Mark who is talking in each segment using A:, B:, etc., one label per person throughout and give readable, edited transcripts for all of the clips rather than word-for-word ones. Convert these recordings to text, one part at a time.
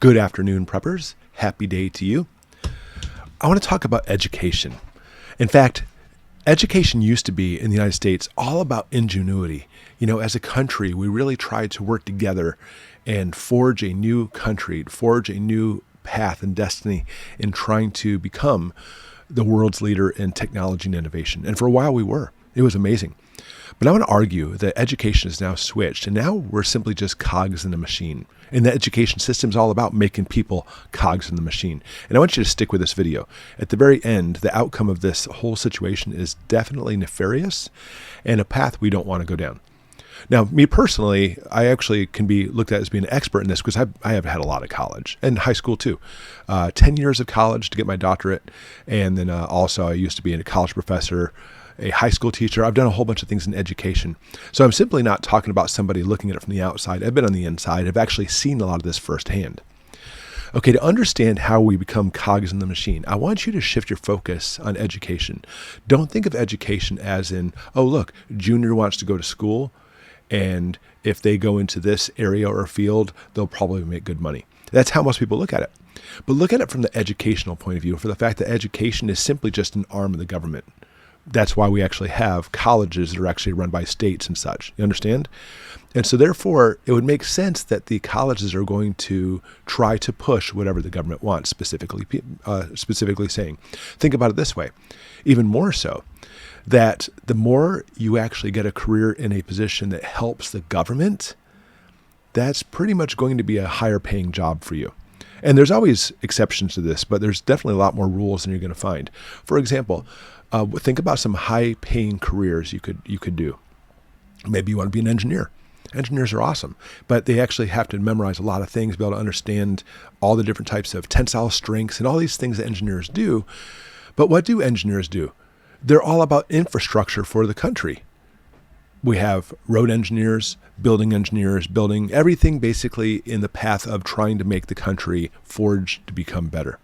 A: Good afternoon, preppers. Happy day to you. I want to talk about education. In fact, education used to be in the United States all about ingenuity. You know, as a country, we really tried to work together and forge a new country, forge a new path and destiny in trying to become the world's leader in technology and innovation. And for a while we were. It was amazing. But I want to argue that education has now switched, and now we're simply just cogs in the machine. And the education system is all about making people cogs in the machine. And I want you to stick with this video. At the very end, the outcome of this whole situation is definitely nefarious and a path we don't want to go down. Now, me personally, I actually can be looked at as being an expert in this because I have had a lot of college and high school too. 10 years of college to get my doctorate. And then also I used to be a college professor, a high school teacher. I've done a whole bunch of things in education. So I'm simply not talking about somebody looking at it from the outside. I've been on the inside. I've actually seen a lot of this firsthand. Okay, to understand how we become cogs in the machine, I want you to shift your focus on education. Don't think of education as in, oh, look, Junior wants to go to school, and if they go into this area or field, they'll probably make good money. That's how most people look at it. But look at it from the educational point of view, for the fact that education is simply just an arm of the government. That's why we actually have colleges that are actually run by states and such. You understand? And so therefore, it would make sense that the colleges are going to try to push whatever the government wants, specifically saying. Think about it this way. Even more so, that the more you actually get a career in a position that helps the government, that's pretty much going to be a higher paying job for you. And there's always exceptions to this, but there's definitely a lot more rules than you're going to find. For example, think about some high-paying careers you could do. Maybe you want to be an engineer. Engineers are awesome, but they actually have to memorize a lot of things, be able to understand all the different types of tensile strengths and all these things that engineers do. But what do engineers do? They're all about infrastructure for the country. We have road engineers, building everything basically in the path of trying to make the country forge to become better.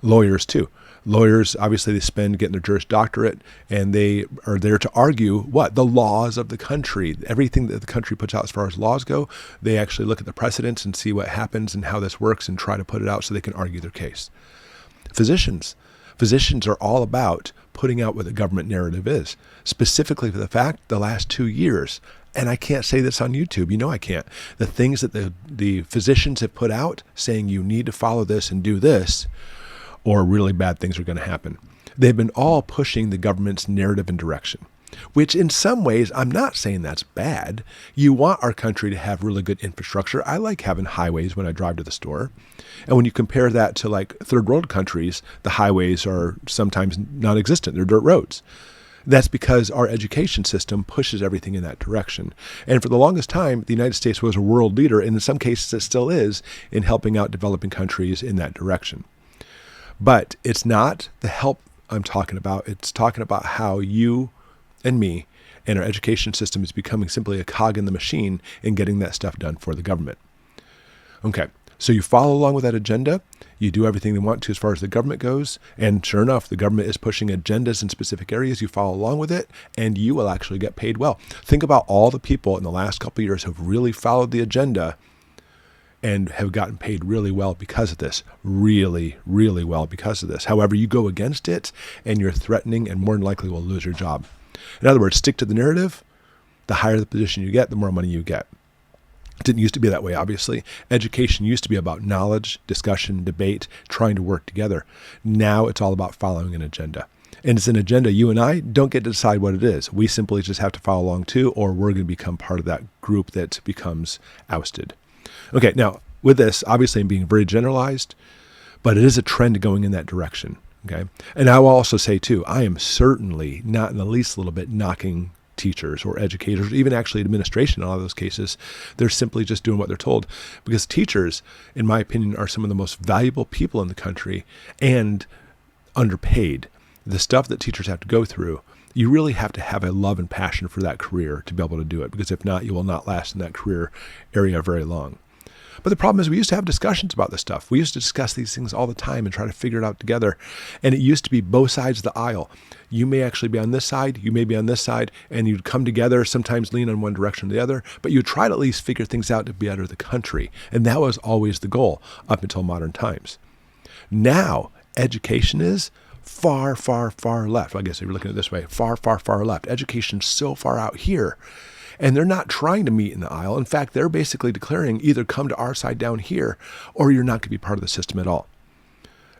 A: Lawyers too. Lawyers, obviously, they spend getting their Juris Doctorate, and they are there to argue what? The laws of the country. Everything that the country puts out as far as laws go, they actually look at the precedents and see what happens and how this works and try to put it out so they can argue their case. Physicians are all about putting out what the government narrative is, specifically for the fact the last 2 years, and I can't say this on YouTube, you know I can't, the things that the physicians have put out saying you need to follow this and do this, or really bad things are going to happen. They've been all pushing the government's narrative and direction, which in some ways, I'm not saying that's bad. You want our country to have really good infrastructure. I like having highways when I drive to the store. And when you compare that to like third world countries, the highways are sometimes non-existent. They're dirt roads. That's because our education system pushes everything in that direction. And for the longest time, the United States was a world leader, and in some cases it still is, in helping out developing countries in that direction. But it's not the help I'm talking about. It's talking about how you and me and our education system is becoming simply a cog in the machine in getting that stuff done for the government. Okay, so you follow along with that agenda. You do everything they want to as far as the government goes. And sure enough, the government is pushing agendas in specific areas. You follow along with it, and you will actually get paid well. Think about all the people in the last couple of years who have really followed the agenda and have gotten paid really well because of this. Really, really well because of this. However, you go against it, and you're threatening and more than likely will lose your job. In other words, stick to the narrative. The higher the position you get, the more money you get. It didn't used to be that way, obviously. Education used to be about knowledge, discussion, debate, trying to work together. Now it's all about following an agenda. And it's an agenda you and I don't get to decide what it is. We simply just have to follow along too, or we're going to become part of that group that becomes ousted. Okay, now with this, obviously I'm being very generalized, but it is a trend going in that direction. Okay, and I will also say too, I am certainly not in the least little bit knocking teachers or educators, or even actually administration in a lot of those cases. They're simply just doing what they're told, because teachers, in my opinion, are some of the most valuable people in the country and underpaid. The stuff that teachers have to go through, you really have to have a love and passion for that career to be able to do it, because if not, you will not last in that career area very long. But the problem is we used to have discussions about this stuff. We used to discuss these things all the time and try to figure it out together. And it used to be both sides of the aisle. You may actually be on this side, you may be on this side, and you'd come together, sometimes lean in one direction or the other, but you'd try to at least figure things out to better the country. And that was always the goal up until modern times. Now, education is far, far, far left. I guess if you're looking at it this way, far, far, far left. Education's so far out here. And they're not trying to meet in the aisle. In fact, they're basically declaring either come to our side down here or you're not going to be part of the system at all.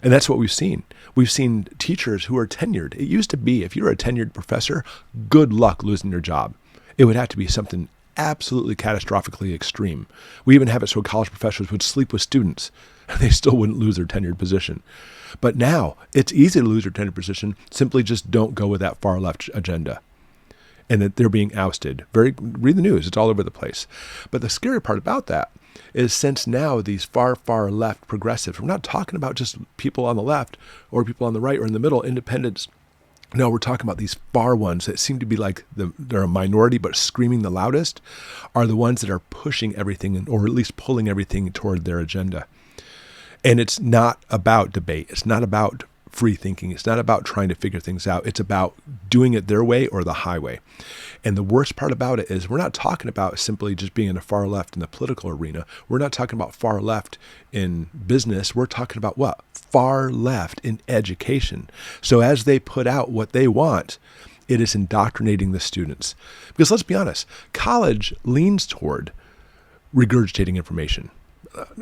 A: And that's what we've seen. We've seen teachers who are tenured. It used to be if you're a tenured professor, good luck losing your job. It would have to be something absolutely catastrophically extreme. We even have it so college professors would sleep with students and they still wouldn't lose their tenured position. But now it's easy to lose your tenured position. Simply just don't go with that far left agenda. And that they're being ousted. Read the news, it's all over the place. But the scary part about that is since now these far, far left progressives, we're not talking about just people on the left or people on the right or in the middle, independents. No, we're talking about these far ones that seem to be like they're a minority but screaming the loudest, are the ones that are pushing everything or at least pulling everything toward their agenda. And it's not about debate. It's not about free thinking. It's not about trying to figure things out. It's about doing it their way or the highway. And the worst part about it is we're not talking about simply just being in the far left in the political arena. We're not talking about far left in business. We're talking about what? Far left in education. So as they put out what they want, it is indoctrinating the students. Because let's be honest, college leans toward regurgitating information.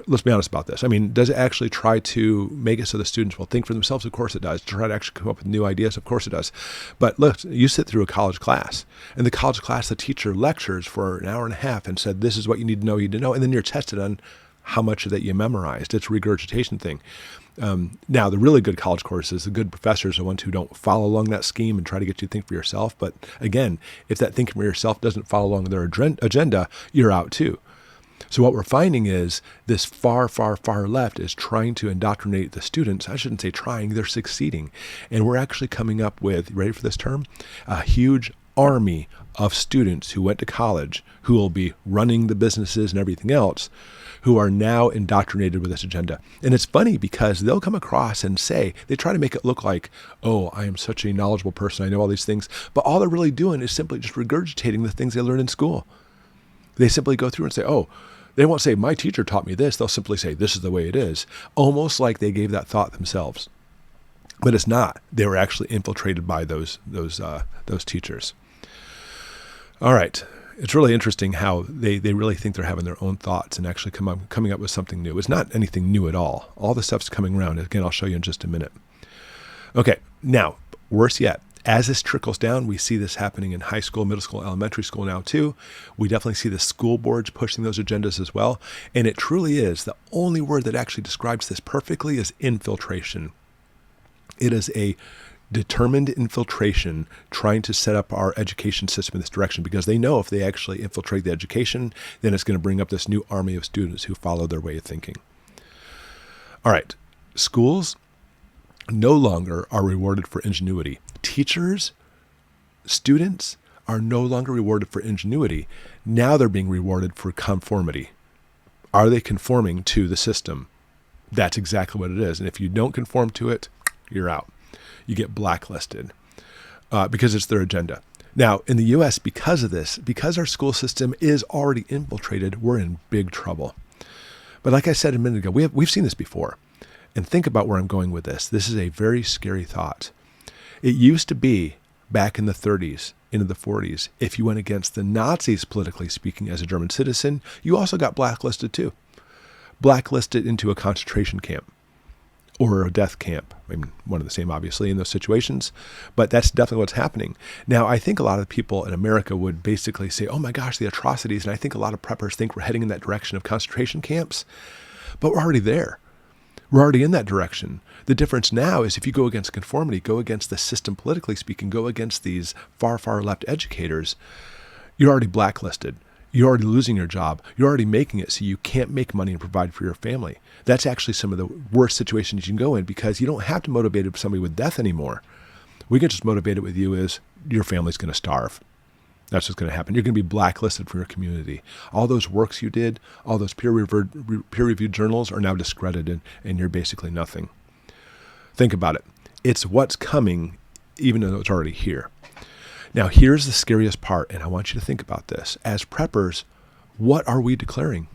A: Let's be honest about this. I mean, does it actually try to make it so the students will think for themselves? Of course it does. Try to actually come up with new ideas? Of course it does. But look, you sit through a college class. In the college class, the teacher lectures for an hour and a half and said, this is what you need to know, and then you're tested on how much of that you memorized. It's a regurgitation thing. Now, the really good college courses, the good professors are the ones who don't follow along that scheme and try to get you to think for yourself. But again, if that thinking for yourself doesn't follow along their agenda, you're out too. So what we're finding is this far, far, far left is trying to indoctrinate the students. I shouldn't say trying, they're succeeding. And we're actually coming up with, ready for this term, a huge army of students who went to college, who will be running the businesses and everything else, who are now indoctrinated with this agenda. And it's funny because they'll come across and say, they try to make it look like, oh, I am such a knowledgeable person, I know all these things. But all they're really doing is simply just regurgitating the things they learned in school. They simply go through and say, oh, they won't say, my teacher taught me this. They'll simply say, this is the way it is. Almost like they gave that thought themselves. But it's not. They were actually infiltrated by those teachers. All right. It's really interesting how they really think they're having their own thoughts and actually coming up with something new. It's not anything new at all. All the stuff's coming around. Again, I'll show you in just a minute. Okay. Now, worse yet. As this trickles down, we see this happening in high school, middle school, elementary school now too. We definitely see the school boards pushing those agendas as well. And it truly is, the only word that actually describes this perfectly is infiltration. It is a determined infiltration trying to set up our education system in this direction because they know if they actually infiltrate the education, then it's going to bring up this new army of students who follow their way of thinking. All right, schools no longer are rewarded for ingenuity. Teachers, students are no longer rewarded for ingenuity. Now they're being rewarded for conformity. Are they conforming to the system? That's exactly what it is. And if you don't conform to it, you're out. You get blacklisted because it's their agenda. Now, in the U.S., because of this, because our school system is already infiltrated, we're in big trouble. But like I said a minute ago, we've seen this before. And think about where I'm going with this. This is a very scary thought. It used to be back in the 30s, into the 40s, if you went against the Nazis, politically speaking, as a German citizen, you also got blacklisted too. Blacklisted into a concentration camp or a death camp. I mean, one and the same, obviously, in those situations, but that's definitely what's happening. Now, I think a lot of people in America would basically say, oh my gosh, the atrocities. And I think a lot of preppers think we're heading in that direction of concentration camps, but we're already there. We're already in that direction. The difference now is if you go against conformity, go against the system politically speaking, go against these far, far left educators, you're already blacklisted. You're already losing your job. You're already making it so you can't make money and provide for your family. That's actually some of the worst situations you can go in because you don't have to motivate somebody with death anymore. We can just motivate it with you is your family's going to starve. That's what's going to happen. You're going to be blacklisted from your community. All those works you did, all those peer-reviewed journals are now discredited, and you're basically nothing. Think about it. It's what's coming, even though it's already here. Now, here's the scariest part, and I want you to think about this. As preppers, what are we declaring?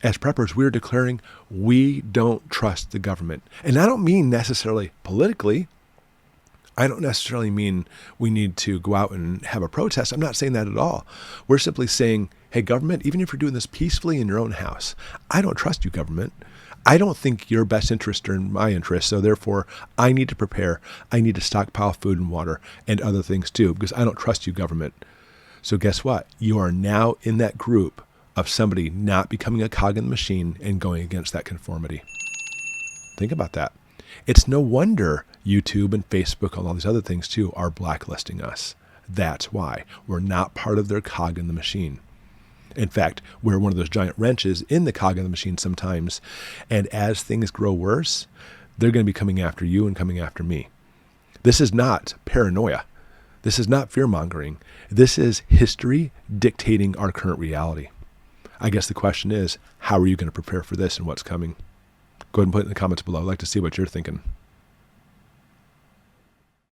A: As preppers, we're declaring we don't trust the government. And I don't mean necessarily politically. I don't necessarily mean we need to go out and have a protest. I'm not saying that at all. We're simply saying, hey, government, even if you're doing this peacefully in your own house, I don't trust you, government. I don't think your best interests are in my interest, so therefore I need to prepare. I need to stockpile food and water and other things too, because I don't trust you, government. So guess what? You are now in that group of somebody not becoming a cog in the machine and going against that conformity. Think about that. It's no wonder YouTube and Facebook and all these other things too are blacklisting us. That's why. We're not part of their cog in the machine. In fact, we're one of those giant wrenches in the cog in the machine sometimes. And as things grow worse, they're going to be coming after you and coming after me. This is not paranoia. This is not fear-mongering. This is history dictating our current reality. I guess the question is, how are you going to prepare for this and what's coming? Go ahead and put it in the comments below. I'd like to see what you're thinking.